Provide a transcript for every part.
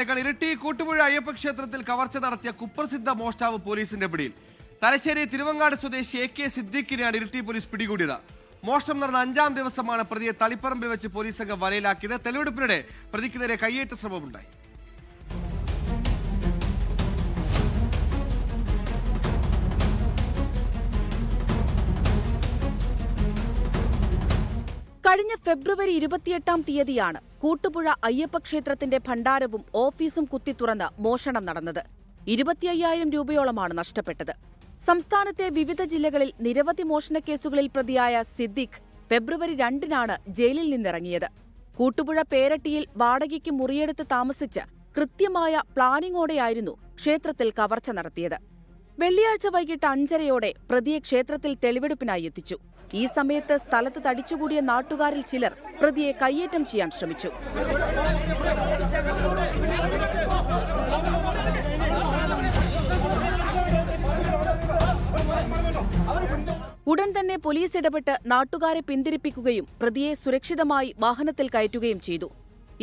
ഇരിട്ടി കൂട്ടുപുഴ അയ്യപ്പ ക്ഷേത്രത്തിൽ കവർച്ച നടത്തിയ കുപ്രസിദ്ധ മോഷ്ടാവ് പോലീസിന്റെ പിടിയിൽ. തലശ്ശേരി തിരുവങ്ങാട് സ്വദേശി AK സിദ്ദീഖിനെയാണ് ഇരിട്ടി പോലീസ് പിടികൂടിയത്. മോഷണം നടന്ന 5-ാം ദിവസമാണ് പ്രതിയെ തളിപ്പറമ്പിൽ വെച്ച് പോലീസ് സംഘം വലയിലാക്കിയത്. തെളിവെടുപ്പിനിടെ പ്രതിക്ക് നേരെ കയ്യേറ്റ ശ്രമമുണ്ടായി. കഴിഞ്ഞ ഫെബ്രുവരി 28-ാം തീയതിയാണ് കൂട്ടുപുഴ അയ്യപ്പ ക്ഷേത്രത്തിന്റെ ഭണ്ഡാരവും ഓഫീസും കുത്തിത്തുറന്ന് മോഷണം നടന്നത്. 25,000 രൂപയോളമാണ് നഷ്ടപ്പെട്ടത്. സംസ്ഥാനത്തെ വിവിധ ജില്ലകളിൽ നിരവധി മോഷണക്കേസുകളിൽ പ്രതിയായ സിദ്ദീഖ് ഫെബ്രുവരി 2-നാണ് ജയിലിൽ നിന്നിറങ്ങിയത്. കൂട്ടുപുഴ പേരട്ടിയിൽ വാടകയ്ക്ക് മുറിയെടുത്ത് താമസിച്ച് കൃത്യമായ പ്ലാനിങ്ങോടെയായിരുന്നു ക്ഷേത്രത്തിൽ കവർച്ച നടത്തിയത്. വെള്ളിയാഴ്ച വൈകിട്ട് 5:30-യോടെ പ്രതിയെ ക്ഷേത്രത്തിൽ തെളിവെടുപ്പിനായി എത്തിച്ചു. ഈ സമയത്ത് സ്ഥലത്ത് തടിച്ചുകൂടിയ നാട്ടുകാരിൽ ചിലർ പ്രതിയെ കയ്യേറ്റം ചെയ്യാൻ ശ്രമിച്ചു. ഉടൻ തന്നെ പോലീസ് ഇടപെട്ട് നാട്ടുകാരെ പിന്തിരിപ്പിക്കുകയും പ്രതിയെ സുരക്ഷിതമായി വാഹനത്തിൽ കയറ്റുകയും ചെയ്തു.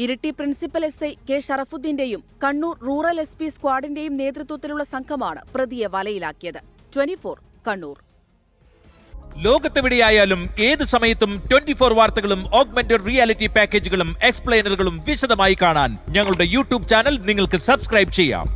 ഇരിട്ടി പ്രിൻസിപ്പൽ SI K ഷറഫുദ്ദീന്റെയും കണ്ണൂർ റൂറൽ SP സ്ക്വാഡിന്റെയും നേതൃത്വത്തിലുള്ള സംഘമാണ് പ്രതിയെ വലയിലാക്കിയത്. 24 കണ്ണൂർ. ലോകത്തെവിടെയായാലും ഏത് സമയത്തും 24 വാർത്തകളും ഓഗ്മെന്റഡ് റിയാലിറ്റി പാക്കേജുകളും എക്സ്പ്ലെയിനറുകളും വിശദമായി കാണാൻ ഞങ്ങളുടെ YouTube ചാനൽ നിങ്ങൾക്ക് സബ്സ്ക്രൈബ് ചെയ്യാം.